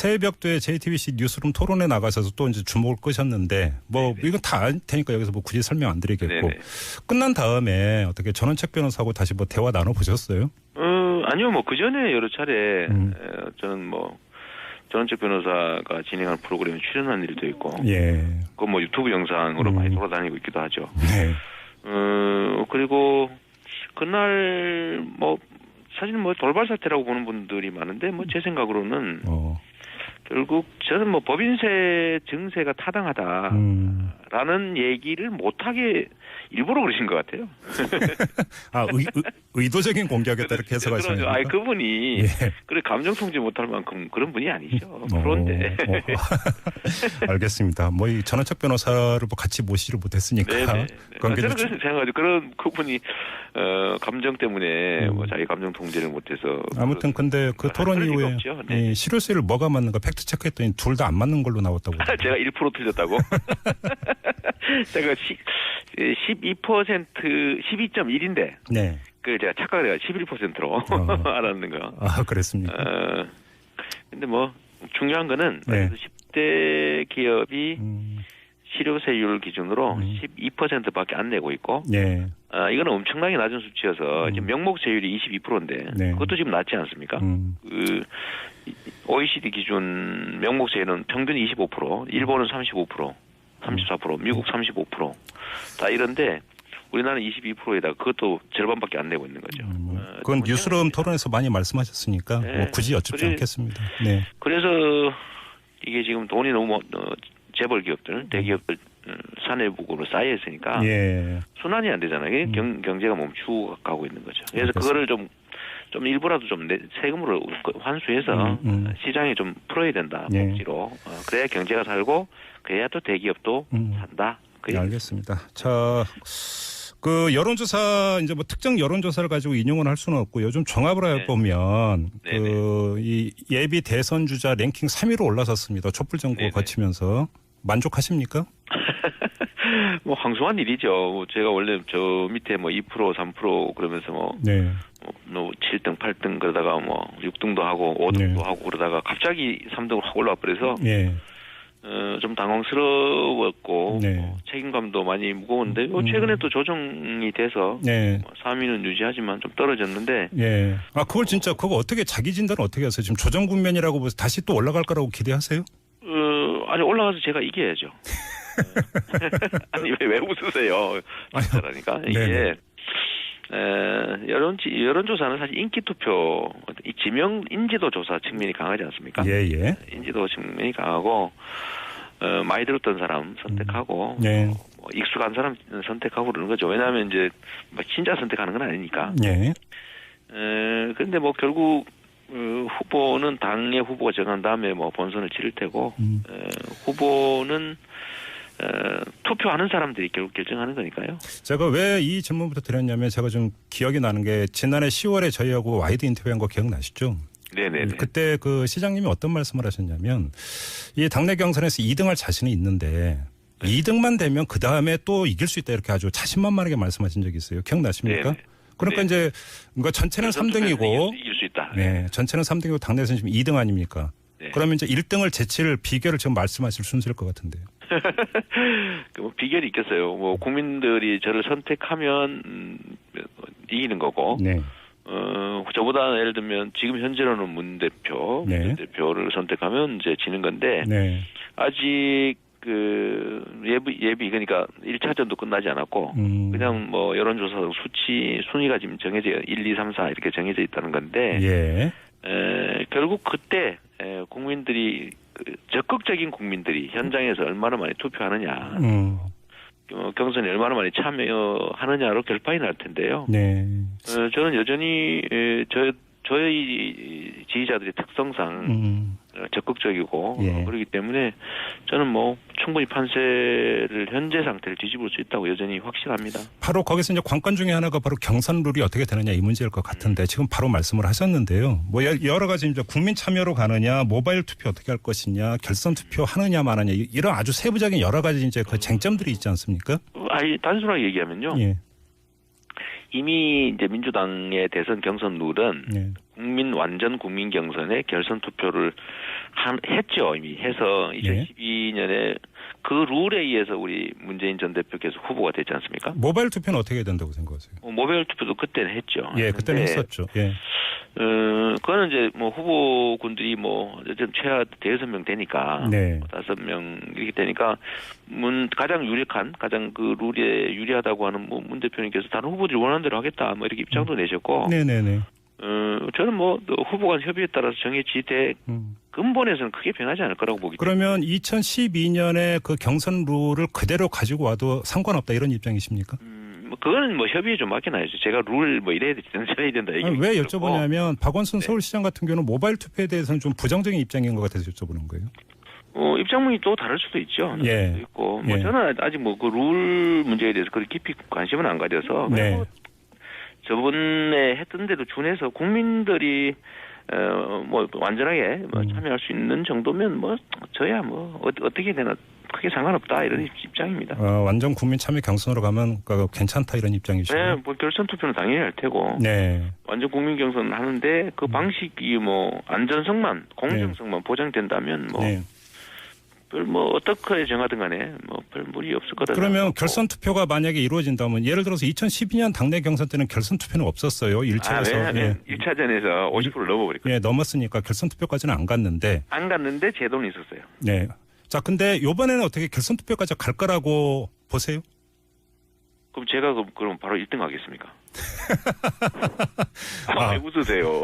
새벽도에 JTBC 뉴스룸 토론에 나가셔서 또 이제 주목을 끄셨는데 뭐 네네. 이건 다 알 테니까 여기서 뭐 굳이 설명 안 드리겠고 네네. 끝난 다음에 어떻게 전원책 변호사하고 다시 뭐 대화 나눠 보셨어요? 아니요, 뭐 그 전에 여러 차례 저는 뭐 전원책 변호사가 진행하는 프로그램에 출연한 일도 있고, 예. 그 뭐 유튜브 영상으로 많이 돌아다니고 있기도 하죠. 네. 그리고 그날 뭐 사실 뭐 돌발 사태라고 보는 분들이 많은데 뭐 제 생각으로는 결국 저는 뭐 법인세 증세가 타당하다라는 얘기를 못하게 일부러 그러신 것 같아요. 아, 의도적인 공격이었다 이렇게 해석하시는 거죠. 그분이 예. 그래 감정 통제 못할 만큼 그런 분이 아니죠. 그런데 알겠습니다. 뭐 이 전원책 변호사를 뭐 같이 모시지를 못했으니까. 네네. 저는 그래서 생각하죠. 그런 그분이 감정 때문에 뭐 자기 감정 통제를 못해서. 아무튼 근데 그 토론 이후에 네. 실효세를 뭐가 맞는가 팩트 체크했더니 둘 다 안 맞는 걸로 나왔다고. 제가 1% 틀렸다고. 제가 12% 12.1인데. 네. 그 제가 착각을 해가 11%로 알았는 거. 아, 그랬습니까? 근데 뭐 중요한 거는 네. 10대 기업이 실효세율 기준으로 12%밖에 안 내고 있고, 네. 이거는 엄청나게 낮은 수치여서 지금 명목세율이 22%인데 네. 그것도 지금 낮지 않습니까? 그 OECD 기준 명목세율은 평균 25%, 일본은 35%, 34%, 미국 35%, 다 이런데 우리나라는 22%에다가 그것도 절반밖에 안 내고 있는 거죠. 그건 뉴스룸 토론에서 많이 말씀하셨으니까 네. 뭐 굳이 여쭙지 않겠습니다. 네. 그래서 이게 지금 돈이 너무 재벌 기업들, 대기업들 사내부고로 쌓여 있으니까 예. 순환이 안 되잖아요. 경제가 멈추고 가고 있는 거죠. 그래서 그거를 좀 일부라도 좀 세금으로 환수해서 시장에 좀 풀어야 된다. 예. 복지로. 그래야 경제가 살고 그래야 또 대기업도 산다. 네, 알겠습니다. 자, 그 여론조사 이제 뭐 특정 여론조사를 가지고 인용을 할 수는 없고 요즘 종합을 해보면 그 이 예비 대선 주자 랭킹 3위로 올라섰습니다. 촛불 정부 거치면서 만족하십니까? 뭐 황송한 일이죠. 제가 원래 저 밑에 뭐 2% 3% 그러면서 뭐 7등 8등 그러다가 뭐 6등도 하고 5등도 하고 그러다가 갑자기 3등으로 확 올라와 버려서 좀 당황스러웠고 뭐 책임감도 많이 무거운데 최근에 또 조정이 돼서 3위는 유지하지만 좀 떨어졌는데 아 그걸 진짜 그거 어떻게 자기 진단을 어떻게 하세요? 지금 조정 국면이라고 보서 다시 또 올라갈 거라고 기대하세요? 아니 올라가서 제가 이겨야죠. 아니 왜 웃으세요? 그러니까 이게 여론조사는 사실 인기투표, 지명 인지도 조사 측면이 강하지 않습니까? 예. 인지도 측면이 강하고 많이 들었던 사람 선택하고 뭐 익숙한 사람 선택하고 그러는 거죠. 왜냐하면 이제 진짜 선택하는 건 아니니까. 그런데 뭐 결국 후보는 당의 후보가 정한 다음에 뭐 본선을 치를 테고 후보는 투표하는 사람들이 결국 결정하는 거니까요. 제가 왜 이 질문부터 드렸냐면 제가 좀 기억이 나는 게 지난해 10월에 저희하고 와이드 인터뷰한 거 기억나시죠? 네네. 그때 그 시장님이 어떤 말씀을 하셨냐면 이 당내 경선에서 2등할 자신이 있는데 2등만 되면 그 다음에 또 이길 수 있다 이렇게 아주 자신만만하게 말씀하신 적이 있어요. 기억나십니까? 그러니까 이제 전체는 3등이고 이길 수 있다. 전체는 3등이고 당내에서는 지금 2등 아닙니까? 그러면 이제 1등을 제칠 비결을 지금 말씀하실 순서일 것 같은데요. 뭐 비결이 있겠어요. 뭐 국민들이 저를 선택하면 이기는 거고. 저보다 예를 들면 지금 현재로는 문 대표를 선택하면 이제 지는 건데 아직 그 예비 그러니까 1차전도 끝나지 않았고 그냥 뭐 여론조사 순위가 지금 정해져 1, 2, 3, 4 이렇게 정해져 있다는 건데 결국 그때 국민들이 적극적인 국민들이 현장에서 얼마나 많이 투표하느냐 경선에 얼마나 많이 참여하느냐로 결판이 날 텐데요. 저는 여전히 저희 지지자들의 특성상 적극적이고 그렇기 때문에 저는 뭐 충분히 판세를 현재 상태를 뒤집을 수 있다고 여전히 확신합니다. 바로 거기서 이제 관건 중에 하나가 바로 경선 룰이 어떻게 되느냐 이 문제일 것 같은데 지금 바로 말씀을 하셨는데요. 뭐 여러 가지 이제 국민 참여로 가느냐, 모바일 투표 어떻게 할 것이냐, 결선 투표 하느냐 마느냐 이런 아주 세부적인 여러 가지 이제 그 쟁점들이 있지 않습니까? 단순하게 얘기하면요. 이미 이제 민주당의 대선 경선 룰은 네. 완전 국민 경선에 결선 투표를 했죠. 이미 해서 2012년에 그 룰에 의해서 우리 문재인 전 대표께서 후보가 됐지 않습니까? 모바일 투표는 어떻게 해야 된다고 생각하세요? 모바일 투표도 그때는 했죠. 예, 그때는 했었죠. 예. 그거는 이제 뭐 후보군들이 뭐 어쨌든 최하 5명 되니까 네. 5명 이렇게 되니까 가장 유력한 가장 그 룰에 유리하다고 하는 뭐 문 대표님께서 다른 후보들이 원하는 대로 하겠다 뭐 이렇게 입장도 내셨고. 네네네. 저는 뭐 후보 간 협의에 따라서 정해지되 근본에서는 크게 변하지 않을 거라고 보기 때문에. 그러면 2012년에 그 경선 룰을 그대로 가지고 와도 상관없다 이런 입장이십니까? 뭐 그거는 뭐 협의에 좀 맡겨놔야죠. 제가 룰 뭐 이래야 된다 저래야 된다 얘기. 왜 여쭤보냐면 박원순 서울시장 같은 경우는 모바일 투표에 대해서는 좀 부정적인 입장인 것 같아서 여쭤보는 거예요. 입장문이 또 다를 수도 있죠. 예. 있고 뭐 저는 아직 뭐 그 룰 문제에 대해서 그렇게 깊이 관심은 안 가져서. 네. 저번에 했던 대로 준해서 국민들이 뭐 완전하게 뭐 참여할 수 있는 정도면 뭐 저야 뭐 어떻게 되나 크게 상관없다 이런 입장입니다. 완전 국민 참여 경선으로 가면 괜찮다 이런 입장이시죠? 네, 뭐 결선 투표는 당연히 할 테고. 네. 완전 국민 경선 하는데 그 방식이 뭐 안전성만 공정성만 보장된다면 뭐. 네. 뭐 어떻게 정하든 간에 뭐 별 무리 없을 거다. 그러면 결선 투표가 만약에 이루어진다면 예를 들어서 2012년 당내 경선 때는 결선 투표는 없었어요. 1차에서. 왜냐하면 1차전에서 50%를 넘어버렸거든요. 예, 넘었으니까 결선 투표까지는 안 갔는데. 안 갔는데 제도는 있었어요. 네. 자, 근데 이번에는 어떻게 결선 투표까지 갈 거라고 보세요? 그럼 제가 그럼 바로 1등 하겠습니까? 왜 웃으세요?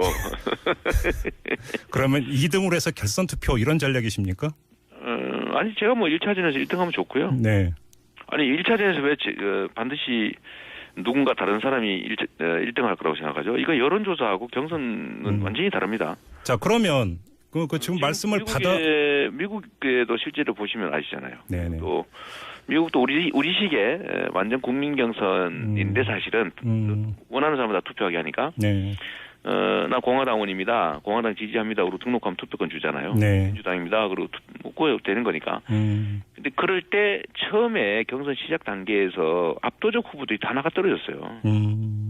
그러면 2등으로 해서 결선 투표 이런 전략이십니까? 아니 제가 뭐 1차전에서 1등하면 좋고요. 네. 아니 1차전에서 왜 반드시 누군가 다른 사람이 1등할 거라고 생각하죠? 이거 여론조사하고 경선은 완전히 다릅니다. 자, 그러면 지금 말씀을 미국에도 실제로 보시면 아시잖아요. 네네. 또 미국도 우리식의 완전 국민 경선인데 사실은 원하는 사람 다 투표하게 하니까. 네. 나 공화당원입니다. 공화당 지지합니다. 그리고 등록하면 투표권 주잖아요. 네. 민주당입니다. 그리고 그거 되는 거니까. 근데 그럴 때 처음에 경선 시작 단계에서 압도적 후보들이 다 나가 떨어졌어요.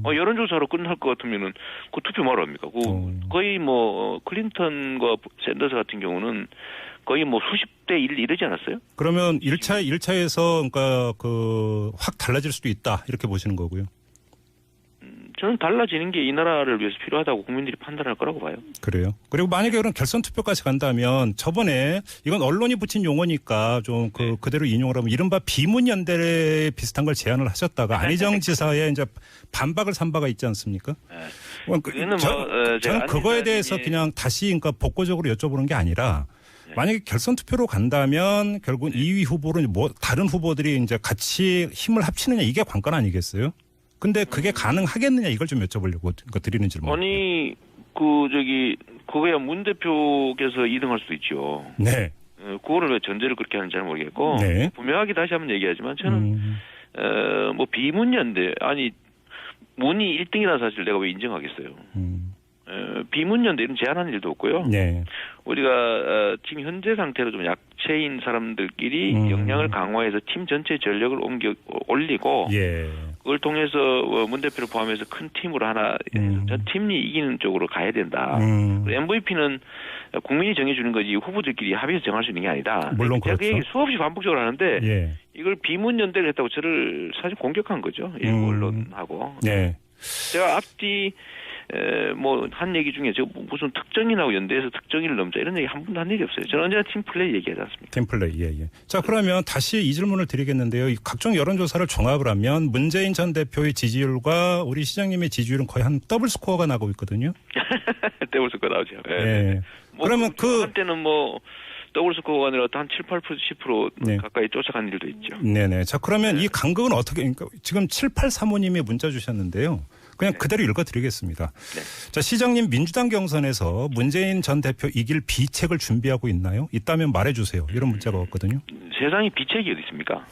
여론조사로 끝날 것 같으면은 그 투표 뭐로 합니까? 거의 뭐 클린턴과 샌더스 같은 경우는 거의 뭐 수십 대 1 이러지 않았어요? 그러면 1차에서 그러니까 확 달라질 수도 있다 이렇게 보시는 거고요. 저는 달라지는 게 이 나라를 위해서 필요하다고 국민들이 판단할 거라고 봐요. 그래요. 그리고 만약에 그런 결선 투표까지 간다면 저번에 이건 언론이 붙인 용어니까 좀 그대로 인용을 하면 이른바 비문연대 비슷한 걸 제안을 하셨다가 안희정 지사의 이제 반박을 산 바가 있지 않습니까? 네. 저는 그거에 대해서 그냥 다시 그러니까 복고적으로 여쭤보는 게 아니라 만약에 결선 투표로 간다면 결국은 2위 후보로 뭐 다른 후보들이 이제 같이 힘을 합치느냐 이게 관건 아니겠어요? 근데 그게 가능하겠느냐 이걸 좀 여쭤보려고 드리는 질문. 아니 그거야 문 대표께서 2등할 수도 있죠. 네. 그거를 왜 전제를 그렇게 하는지 잘 모르겠고 네. 분명하게 다시 한번 얘기하지만 저는 뭐 비문연대 아니 문이 1등이라는 사실 내가 왜 인정하겠어요. 비문연대 이런 제안하는 일도 없고요. 네. 우리가 지금 현재 상태로 좀 약체인 사람들끼리 역량을 강화해서 팀 전체 전력을 올리고 예. 그걸 통해서 문 대표를 포함해서 큰 팀으로 하나 전 팀이 이기는 쪽으로 가야 된다. MVP는 국민이 정해주는 거지 후보들끼리 합의해서 정할 수 있는 게 아니다. 물론 제가 그렇죠. 그 얘기 수없이 반복적으로 하는데 예. 이걸 비문연대를 했다고 저를 사실 공격한 거죠. 일부 언론하고. 네. 제가 앞뒤 뭐 한 얘기 중에 저 무슨 특정인하고 연대해서 특정인을 넘자 이런 얘기 한 번도 한 얘기 없어요. 저는 언제나 팀플레이 얘기하지 않습니까? 팀플레이. 예. 자, 그러면 다시 이 질문을 드리겠는데요. 각종 여론조사를 종합을 하면 문재인 전 대표의 지지율과 우리 시장님의 지지율은 거의 한 더블 스코어가 나고 있거든요. 더블 스코어 나오죠. 네. 뭐 그러면 한때는 뭐 더블 스코어가 아니라 한 7, 8%, 10% 네. 가까이 쫓아간 일도 있죠. 네네. 자, 그러면 이 간극은 어떻게, 그러니까 지금 7835님이 문자 주셨는데요. 그냥 그대로 읽어드리겠습니다. 네. 자, 시장님 민주당 경선에서 문재인 전 대표 이길 비책을 준비하고 있나요? 있다면 말해주세요. 이런 문자가 왔거든요. 세상에 비책이 어디 있습니까?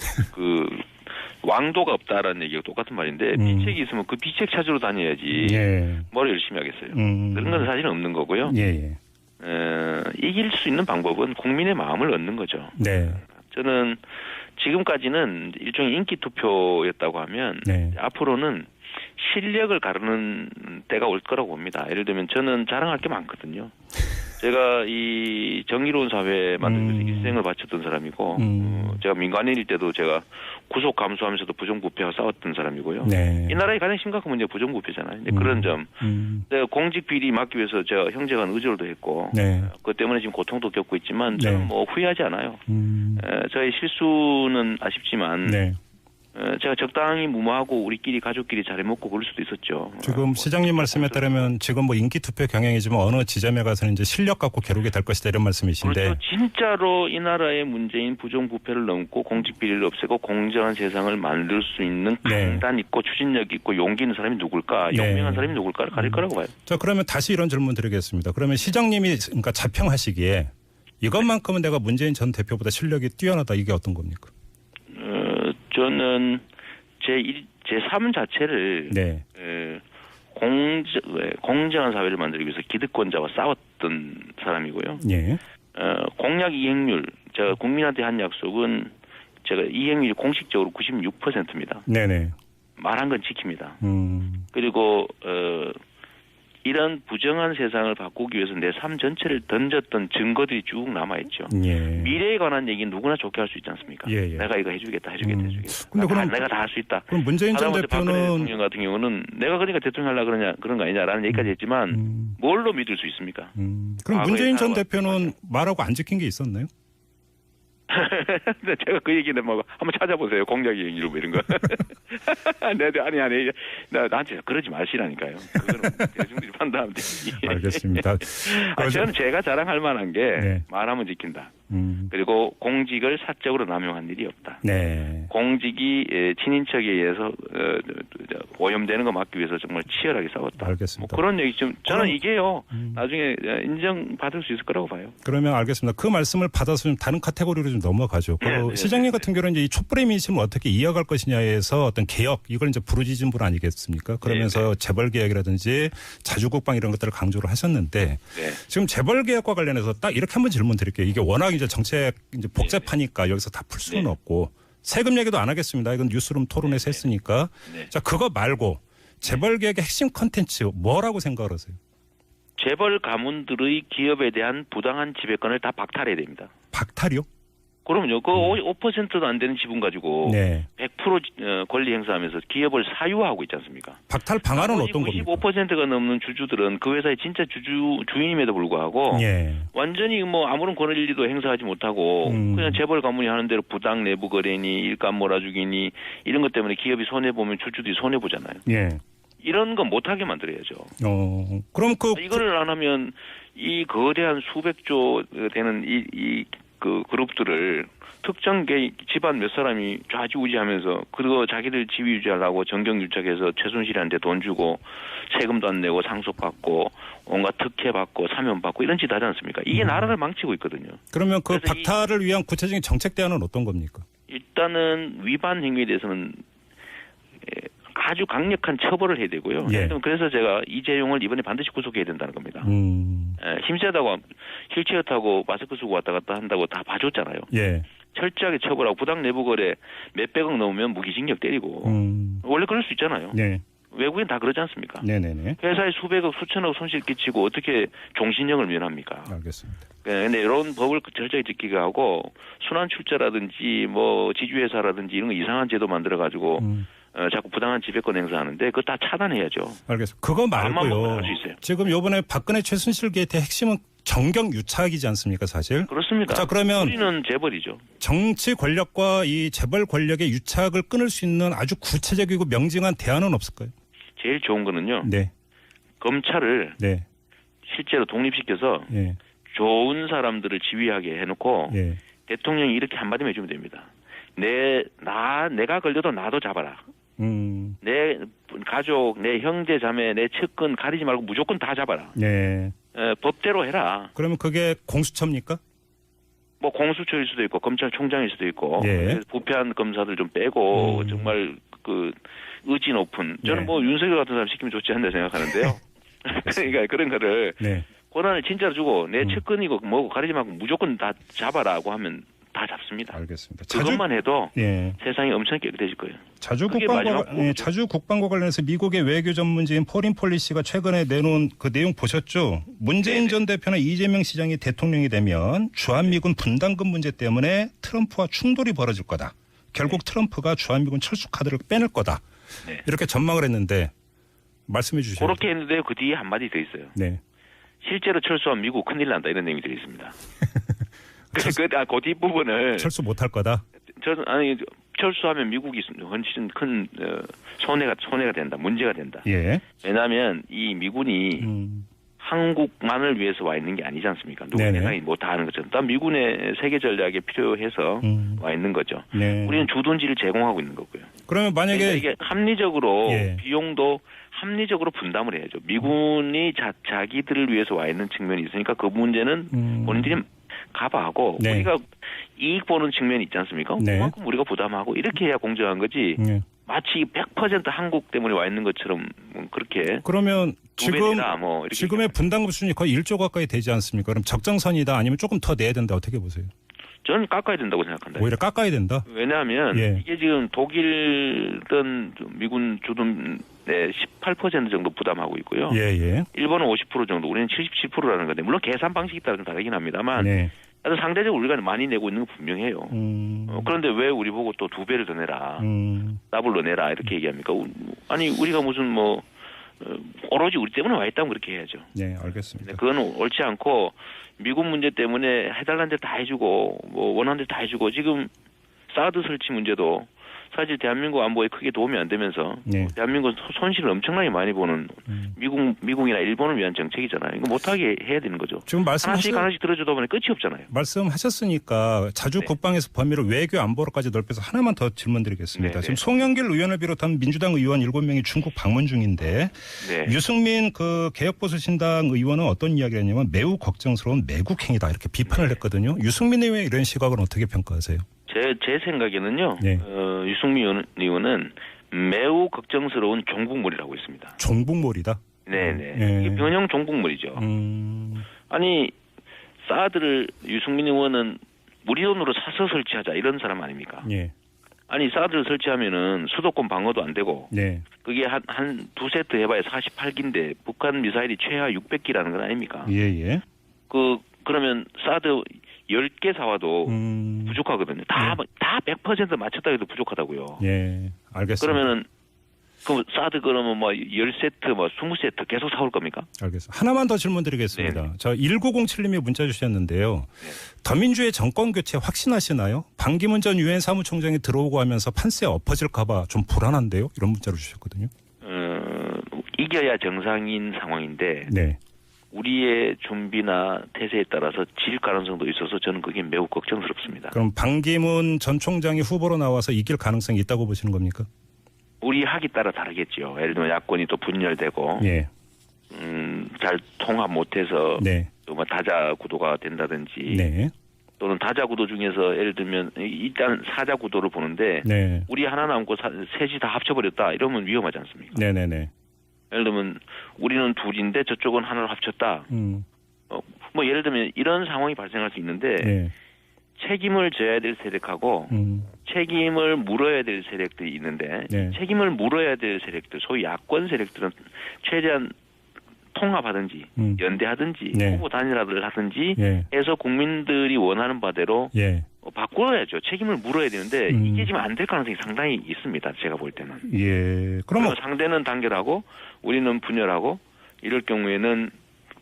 왕도가 없다라는 얘기가 똑같은 말인데 비책이 있으면 그 비책 찾으러 다녀야지. 예. 뭘 열심히 하겠어요. 그런 건 사실은 없는 거고요. 예. 이길 수 있는 방법은 국민의 마음을 얻는 거죠. 네. 저는 지금까지는 일종의 인기 투표였다고 하면 네. 앞으로는 실력을 가르는 때가 올 거라고 봅니다. 예를 들면 저는 자랑할 게 많거든요. 제가 이 정의로운 사회 만들기 위해서 일생을 바쳤던 사람이고 제가 민간인일 때도 제가 구속 감수하면서도 부정부패와 싸웠던 사람이고요. 네. 이 나라의 가장 심각한 문제가 부정부패잖아요. 그런 점 내가 공직 비리 막기 위해서 제가 형제간 의존도 했고 네. 그것 때문에 지금 고통도 겪고 있지만 저는 네. 뭐 후회하지 않아요. 저의 실수는 아쉽지만 네. 제가 적당히 무모하고 우리끼리 가족끼리 잘해먹고 그럴 수도 있었죠. 지금 시장님 말씀에 따르면 지금 뭐 인기 투표 경향이지만 어느 지점에 가서는 이제 실력 갖고 겨루게 될 것이다 이런 말씀이신데. 그렇죠. 진짜로 이 나라의 문제인 부정부패를 넘고 공직 비리를 없애고 공정한 세상을 만들 수 있는 강단 있고 추진력 있고 용기 있는 사람이 누굴까? 네. 용맹한 사람이 누굴까를 가릴 거라고 봐요. 자, 그러면 다시 이런 질문 드리겠습니다. 그러면 시장님이 그러니까 자평하시기에 이것만큼은 내가 문재인 전 대표보다 실력이 뛰어나다 이게 어떤 겁니까? 저는 제 삶 자체를 네. 공정한 사회를 만들기 위해서 기득권자와 싸웠던 사람이고요. 네. 공약 이행률, 제가 국민한테 한 약속은 제가 이행률이 공식적으로 96%입니다. 네네. 말한 건 지킵니다. 그리고 이런 부정한 세상을 바꾸기 위해서 내 삶 전체를 던졌던 증거들이 쭉 남아있죠. 예. 미래에 관한 얘기는 누구나 좋게 할 수 있지 않습니까? 예, 예. 내가 이거 해주겠다. 근데 그럼 내가 다 할 수 있다. 그럼 문재인 전 대표는 대통령 같은 경우는 내가 그러니까 대통령 하려고 그런 거 아니냐라는 얘기까지 했지만 뭘로 믿을 수 있습니까? 그럼 문재인 전 대표는 말하고 안 지킨 게 있었나요? 제가 그 얘기는 뭐 한번 찾아보세요. 공약 이행률 뭐 이런 거. 아니 나한테 그러지 마시라니까요. 그거는 대중들이 판단하면 되지. 알겠습니다. 저는 제가 자랑할 만한 게 네. 말하면 지킨다. 그리고 공직을 사적으로 남용한 일이 없다. 네. 공직이 친인척에 의해서 오염되는 거 막기 위해서 정말 치열하게 싸웠다. 알겠습니다. 뭐 그런 얘기 좀 저는 이게요. 나중에 인정받을 수 있을 거라고 봐요. 그러면 알겠습니다. 그 말씀을 받아서 좀 다른 카테고리로 좀 넘어가죠. 네, 시장님 같은 경우는 이제 이 촛불의 민심을 어떻게 이어갈 것이냐에서 어떤 개혁 이걸 이제 부르짖은 분 아니겠습니까? 그러면서 재벌 개혁이라든지 자주국방 이런 것들을 강조를 하셨는데 지금 재벌 개혁과 관련해서 딱 이렇게 한번 질문 드릴게요. 이게 워낙 이제 정책 이제 복잡하니까 여기서 다 풀 수는 없고 세금 얘기도 안 하겠습니다. 이건 뉴스룸 토론에서 했으니까. 자, 그거 말고 재벌 개혁의 핵심 컨텐츠 뭐라고 생각을 하세요? 재벌 가문들의 기업에 대한 부당한 지배권을 다 박탈해야 됩니다. 박탈이요? 그럼요. 그 5%도 안 되는 지분 가지고 100% 권리 행사하면서 기업을 사유화하고 있지 않습니까? 박탈 방안은 어떤 겁니까? 95%가 넘는 주주들은 그 회사의 진짜 주인임에도 불구하고 완전히 뭐 아무런 권리도 행사하지 못하고 그냥 재벌 가문이 하는 대로 부당 내부 거래니 일감 몰아주기니 이런 것 때문에 기업이 손해보면 주주들이 손해보잖아요. 이런 건 못하게 만들어야죠. 그럼 이거를 안 하면 이 거대한 수백조 되는 그 그룹들을 특정 집안 몇 사람이 좌지우지하면서 그리고 자기들 지위 유지하려고 정경유착해서 최순실한테 돈 주고 세금도 안 내고 상속받고 온갖 특혜 받고 사면 받고 이런 짓 하지 않습니까? 이게 나라를 망치고 있거든요. 그러면 그 박탈을 위한 구체적인 정책 대안은 어떤 겁니까? 일단은 위반 행위에 대해서는 아주 강력한 처벌을 해야 되고요. 그래서 제가 이재용을 이번에 반드시 구속해야 된다는 겁니다. 힘세다고 휠체어 타고 마스크 쓰고 왔다 갔다 한다고 다 봐줬잖아요. 철저하게 처벌하고 부당 내부 거래 몇백억 넘으면 무기징역 때리고 원래 그럴 수 있잖아요. 외국인 다 그러지 않습니까? 회사에 수백억 수천억 손실 끼치고 어떻게 종신형을 면합니까? 알겠습니다. 그런데 이런 법을 철저히 지키게 하고 순환 출자라든지 뭐 지주회사라든지 이런 거 이상한 제도 만들어 가지고 자꾸 부당한 지배권 행사하는데 그거 다 차단해야죠. 알겠습니다. 그거 말고요. 지금 이번에 박근혜 최순실 게이트의 핵심은 정경 유착이지 않습니까, 사실? 그렇습니다. 자, 그러면 우리는 재벌이죠. 정치 권력과 이 재벌 권력의 유착을 끊을 수 있는 아주 구체적이고 명징한 대안은 없을까요? 제일 좋은 거는요. 검찰을 실제로 독립시켜서 좋은 사람들을 지휘하게 해놓고 대통령이 이렇게 한마디만 해주면 됩니다. 내가 걸려도 나도 잡아라. 내 가족, 내 형제, 자매, 내 측근 가리지 말고 무조건 다 잡아라. 법대로 해라. 그러면 그게 공수처입니까? 뭐 공수처일 수도 있고 검찰총장일 수도 있고 부패한 검사들 좀 빼고 정말 그 의지 높은 저는 뭐 윤석열 같은 사람 시키면 좋지 않나 생각하는데요. 그러니까 그런 거를 권한을 진짜로 주고 내 측근이고 뭐고 가리지 말고 무조건 다 잡아라고 하면 다 잡습니다. 알겠습니다. 그것만 해도 예. 세상이 엄청 깨끗해질 거예요. 자주 국방과 관련해서 미국의 외교 전문지인 포린 폴리시가 최근에 내놓은 그 내용 보셨죠? 문재인 전 대표나 이재명 시장이 대통령이 되면 주한미군 분담금 문제 때문에 트럼프와 충돌이 벌어질 거다. 결국 트럼프가 주한미군 철수 카드를 빼낼 거다. 네. 이렇게 전망을 했는데 말씀해 주시죠. 그렇게 했는데 그 뒤에 한마디 더 있어요. 네. 실제로 철수하면 미국 큰일 난다 이런 내용이 들어있습니다. 그 뒷부분을 철수 못할 거다. 철수하면 미국이 훨씬 큰 손해가 된다. 문제가 된다. 예. 왜냐하면 이 미군이 한국만을 위해서 와 있는 게 아니지 않습니까? 누구나 뭐 다 하는 것처럼. 또 미군의 세계 전략에 필요해서 와 있는 거죠. 네. 우리는 주둔지를 제공하고 있는 거고요. 그러면 만약에 그러니까 이게 합리적으로 예. 비용도 합리적으로 분담을 해야죠. 미군이 자기들을 위해서 와 있는 측면이 있으니까 그 문제는 본인들이 가봐하고 네. 우리가 이익 보는 측면이 있지 않습니까? 네. 그만큼 우리가 부담하고 이렇게 해야 공정한 거지. 네. 마치 100% 한국 때문에 와 있는 것처럼 그렇게. 그러면 지금의 지금의 분담금 수준이 거의 1조 가까이 되지 않습니까? 그럼 적정선이다 아니면 조금 더 내야 된다 어떻게 보세요? 저는 깎아야 된다고 생각한다. 오히려 깎아야 된다? 왜냐하면 예. 이게 지금 독일은 미군 주둔의 18% 정도 부담하고 있고요. 예. 일본은 50% 정도, 우리는 77%라는 건데 물론 계산 방식에 따라 좀 다르긴 합니다만 네. 상대적으로 우리가 많이 내고 있는 건 분명해요. 그런데 왜 우리 보고 또 2배를 더 내라, 더블로 내라 이렇게 얘기합니까? 아니 우리가 무슨 뭐 오로지 우리 때문에 와 있다면 그렇게 해야죠. 네, 알겠습니다. 그건 옳지 않고 미군 문제 때문에 해달라는 데 다 해주고 뭐 원하는 데 다 해주고 지금 사드 설치 문제도 사실 대한민국 안보에 크게 도움이 안 되면서 네. 대한민국 손실을 엄청나게 많이 보는 미국이나 일본을 위한 정책이잖아요. 이거 못하게 해야 되는 거죠. 지금 하나씩 들어주다 보니 끝이 없잖아요. 말씀하셨으니까 자주 국방에서 범위를 외교 안보로까지 넓혀서 하나만 더 질문드리겠습니다. 지금 송영길 의원을 비롯한 민주당 의원 7명이 중국 방문 중인데 유승민 그 개혁보수신당 의원은 어떤 이야기를 했냐면 매우 걱정스러운 매국 행위다 이렇게 비판을 했거든요. 유승민 의원의 이런 시각은 어떻게 평가하세요? 제 생각에는요. 유승민 의원은 매우 걱정스러운 종북몰이라고 있습니다. 종북몰이다? 네네. 이게 변형 종북몰이죠. 아니 사드를 유승민 의원은 우리 돈으로 사서 설치하자 이런 사람 아닙니까? 예. 아니 사드를 설치하면은 수도권 방어도 안 되고 그게 한 두 세트 해봐야 48기인데 북한 미사일이 최하 600기라는 건 아닙니까? 예. 그러면 사드 10개 사와도 부족하거든요. 다 100% 맞췄다 해도 부족하다고요. 예, 알겠습니다. 그러면은 사드 그러면 뭐 10세트 뭐 20세트 계속 사올 겁니까? 알겠습니다. 하나만 더 질문 드리겠습니다. 네네. 저 1907님이 문자 주셨는데요. 더민주의 정권 교체 확신하시나요? 반기문 전 유엔 사무총장이 들어오고 하면서 판세에 엎어질까 봐 좀 불안한데요. 이런 문자를 주셨거든요. 이겨야 정상인 상황인데 네. 우리의 준비나 태세에 따라서 질 가능성도 있어서 저는 그게 매우 걱정스럽습니다. 그럼 반기문 전 총장이 후보로 나와서 이길 가능성이 있다고 보시는 겁니까? 우리 학이 따라 다르겠죠. 예를 들면 야권이 또 분열되고 잘 통합 못해서 또 뭐 다자 구도가 된다든지 또는 다자 구도 중에서 예를 들면 일단 사자 구도를 보는데 우리 하나 남고 셋이 다 합쳐버렸다 이러면 위험하지 않습니까? 네네네. 예를 들면 우리는 둘인데 저쪽은 하나로 합쳤다. 뭐 예를 들면 이런 상황이 발생할 수 있는데 책임을 져야 될 세력하고 책임을 물어야 될 세력들이 있는데 책임을 물어야 될 세력들 소위 야권 세력들은 최대한 통합하든지 연대하든지 후보 단일화를 하든지 해서 국민들이 원하는 바대로 바꿔야죠. 책임을 물어야 되는데 이게 지금 안 될 가능성이 상당히 있습니다. 제가 볼 때는. 그러면 상대는 단결하고 우리는 분열하고 이럴 경우에는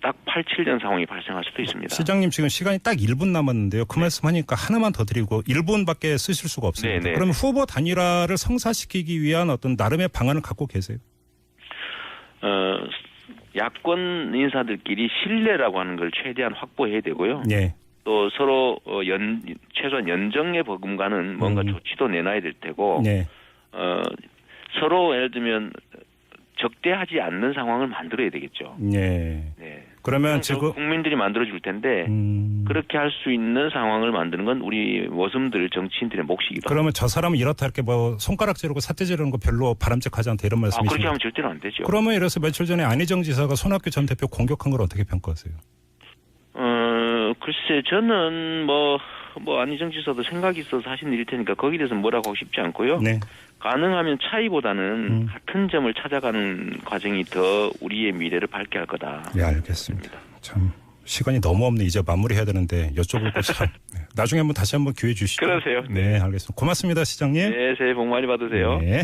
딱 87년 상황이 발생할 수도 있습니다. 시장님 지금 시간이 딱 1분 남았는데요. 그 말씀하니까 하나만 더 드리고 1분밖에 쓰실 수가 없습니다. 그러면 후보 단일화를 성사시키기 위한 어떤 나름의 방안을 갖고 계세요? 야권 인사들끼리 신뢰라고 하는 걸 최대한 확보해야 되고요. 또 서로 최소한 연정에 버금가는 뭔가 조치도 내놔야 될 테고 서로 예를 들면 적대하지 않는 상황을 만들어야 되겠죠. 그러면 지금 국민들이 만들어줄 텐데 그렇게 할 수 있는 상황을 만드는 건 우리 모섬들 정치인들의 몫이기도. 그러면 저 사람은 이렇다 이렇게 뭐 손가락 지르고 사태 지르는 거 별로 바람직하지 않다 이런 말씀이시죠? 그렇게 하면 절대로 안 되죠. 그러면 이래서 며칠 전에 안희정 지사가 손학규 전 대표 공격한 걸 어떻게 평가하세요? 글쎄, 저는 안희정 지사도 생각이 있어서 하신 일일 테니까 거기에 대해서 뭐라고 하고 싶지 않고요. 네. 가능하면 차이보다는 같은 점을 찾아가는 과정이 더 우리의 미래를 밝게 할 거다. 네, 알겠습니다. 참 시간이 너무 없네. 이제 마무리해야 되는데 여쭤볼 거 참. 네. 나중에 다시 한번 기회 주시죠. 그러세요. 네, 알겠습니다. 고맙습니다, 시장님. 네, 새해 복 많이 받으세요. 네.